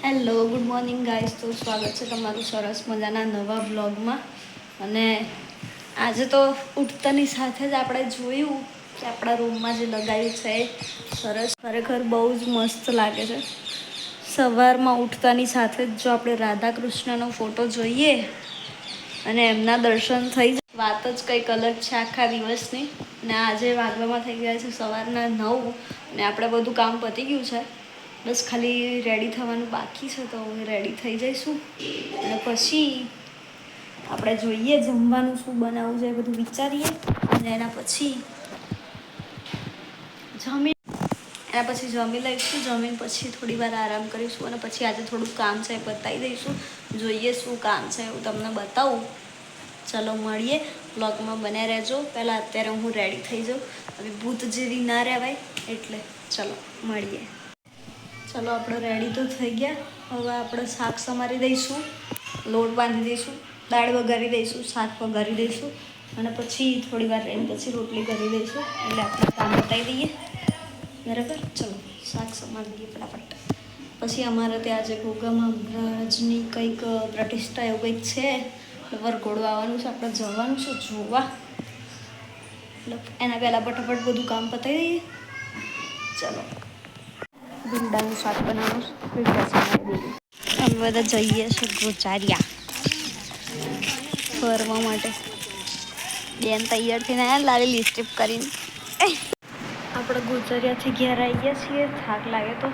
Hello good morning guys. તો સ્વાગત છે તમારું સરસ મજાના નવા બ્લોગમાં. અને આજે તો ઉઠતાની સાથે જ આપણે જોયું કે આપણા રૂમમાં જે લગાવ્યું છે એ સરસ ખરેખર બહુ જ મસ્ત લાગે છે. સવારમાં ઉઠતાની સાથે જ જો આપણે રાધા કૃષ્ણનો ફોટો જોઈએ અને એમના દર્શન થઈ જાય, વાત જ કંઈક અલગ છે આખા દિવસની. અને આજે વાગવામાં થઈ ગયા છે સવારના 9 અને આપણે બધું કામ પતી ગયું છે. બસ ખાલી રેડી થવાનું બાકી છે, તો હવે રેડી થઈ જઈશું અને પછી આપણે જોઈએ જમવાનું શું બનાવવું છે, બધું વિચારીએ અને એના પછી જમી લઈશું. જમીન પછી થોડી વાર આરામ કરીશું અને પછી આજે થોડુંક કામ છે એ બતાવી દઈશું. જોઈએ શું કામ છે હું તમને બતાવું. ચલો મળીએ, બ્લોગમાં બન્યા રહેજો. પહેલાં અત્યારે હું રેડી થઈ જાઉં, હવે ભૂત જેવી ના રહેવાય એટલે ચલો મળીએ. ચલો આપણે રેડી તો થઈ ગયા. હવે આપણે શાક સમારી દઈશું, લોટ બાંધી દઈશું, દાળ વઘારી દઈશું, શાક વઘારી દઈશું અને પછી થોડી વાર રહીને પછી રોટલી કરી દઈશું. એટલે આપણે કામ બતાવી દઈએ બરાબર. ચલો શાક સમારી દઈએ ફટાફટ. પછી અમારે ત્યાં આજે ગોગામાં મહારાજની કંઈક પ્રતિષ્ઠા એવું કંઈક છે, વરઘોડો આવવાનું છે, આપણે જવાનું છે જોવા. એટલે એના પહેલાં ફટાફટ બધું કામ પતાવી દઈએ. ચલો ભીંડાનું શાક બનાવવાનું ભીંડા સમારી દઈએ. અમે બધા જઈએ છીએ ગોચારિયા ફરવા માટે. બેન તૈયાર થઈને આવ્યા, લાવી લિપસ્ટિક કરીને. આપણે ગોચરિયાથી ઘેર આવી ગયા છીએ. થાક લાગે તો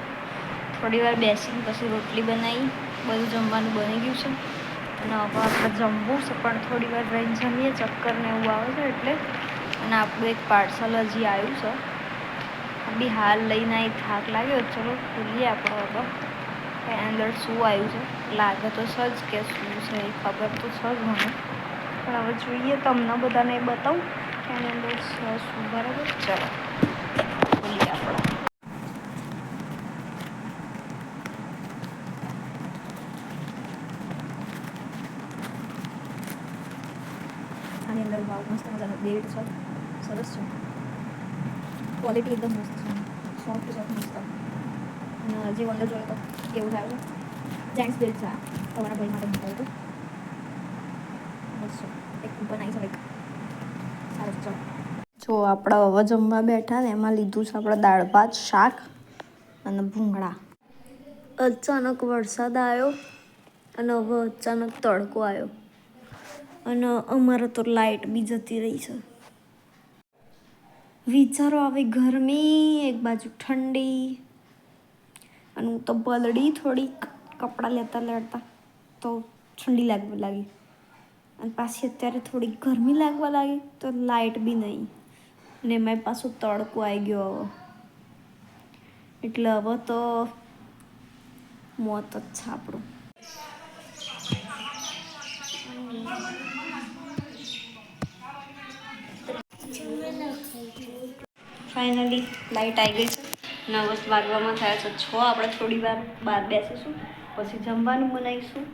થોડી વાર બેસીને પછી રોટલી બનાવી, બધું જમવાનું બની ગયું છે અને હવે આપણે જમવું છે, પણ થોડી વાર રહીને જમીએ. ચક્કર ને એવું આવે છે એટલે. અને આપણું એક પાર્સલ હજી આવ્યું છે, બી હાલ લઈને આવી. થાક લાગ્યો, ચલો ખોલીએ આપણે હવે એની અંદર શું આવ્યું છે. લાગે તો સજ કે શું છે એ ખબર તો છે જ મને, પણ હવે જોઈએ તમને બધાને બતાવું કે એની અંદર છે શું. બરાબર ચલો ખોલીએ આપણે. આની અંદર વાવ મસ્ત મજાનો બેડ છે, સરસ છે, ક્વોલિટી એકદમ મસ્ત છે, સોફ્ટ મસ્ત. અને જે અંદર જોઈએ તો કેવું થાય છે, જેન્ટ્સ બેલ્ટ છે. તમારા ભાઈ માટે મૂકાયું હતું, મસ્ત છે. એક કૂપન આવી છે કંઈક, સારું ચલો. જો આપણે હવે જમવા બેઠા ને એમાં લીધું છે આપણે દાળ ભાત, શાક અને ભૂંગળા. અચાનક વરસાદ આવ્યો અને હવે અચાનક તડકો આવ્યો અને અમારે તો લાઇટ બી જતી રહી છે. વિચારો આવે, ગરમી એક બાજુ ઠંડી. અને હું તો પલળી થોડીક કપડાં લેતા તો ઠંડી લાગવા લાગી, અને પાછી અત્યારે થોડીક ગરમી લાગવા લાગી તો લાઇટ બી નહીં. અને એમાંય પાછો તડકો આવી ગયો હવે, એટલે હવે તો મોત જ છે આપણું. ફાઇનલી લાઇટ આવી ગઈ છે. 9 વાગવામાં થયા છે 6. આપણે થોડી વાર બહાર બેસીશું, પછી જમવાનું બનાવીશું,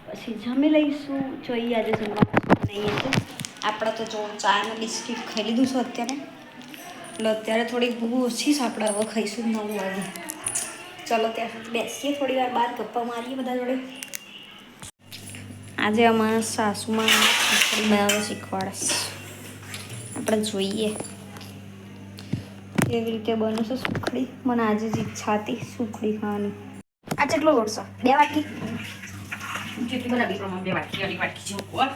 પછી જમી લઈશું. જોઈએ આજે જમવાનું બનાવીએ તો. આપણે તો જો ચા અને બિસ્કિટ ખાઈ લીધું છે અત્યારે, એટલે અત્યારે થોડીક ભૂખ ઓછી છે. આપણે હવે ખાઈશું 9 વાગે. ચલો ત્યાં સુધી બેસીએ થોડી વાર, બહાર ગપ્પા મારીએ બધા જોડે. આજે અમારા સાસુમાં ખીચડી બનાવવા શીખવાડે. આપણે જોઈએ કેવી રીતે બને છે સુખડી. મને આજે જ ઈચ્છા હતી સુખડી ખાવાની. આ કેટલો લોટ છે? 2 વાટકી જેટલી બનાવી પ્રમાણે 2 વાટકી, 2.5 વાટકી જેવું.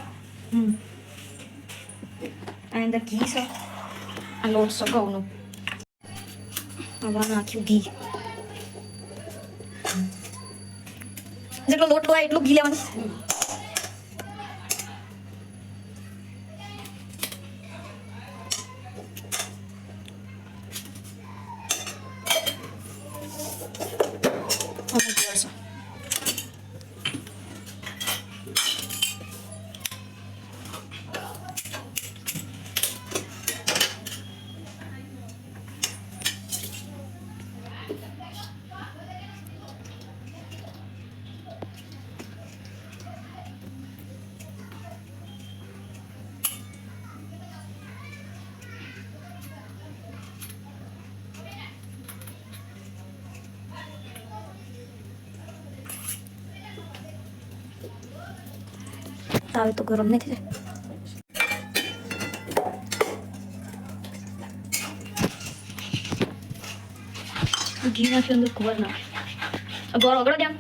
આની અંદર ઘી છે, આ લોટ છે ઘઉંનો. હવે નાખ્યું ઘી. જેટલો લોટ હોય એટલું ઘી લેવાનું. તાવે તો ગરમ નથી થાય. ઘી નાખ્યું અંદર ખબર ના ગોળ ઓગળો ત્યાં.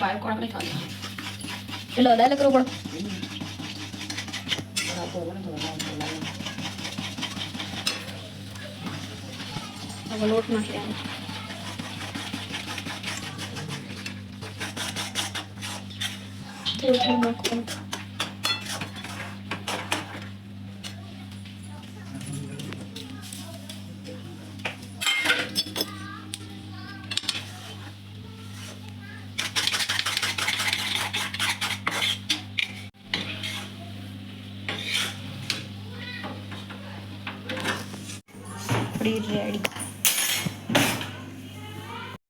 બાય કોણ નહીં ખાતા એટલે અદાય કરવો પડે. હવે લોટ નાખી દેવાનો. થોડું નાખવાનું. રેડી.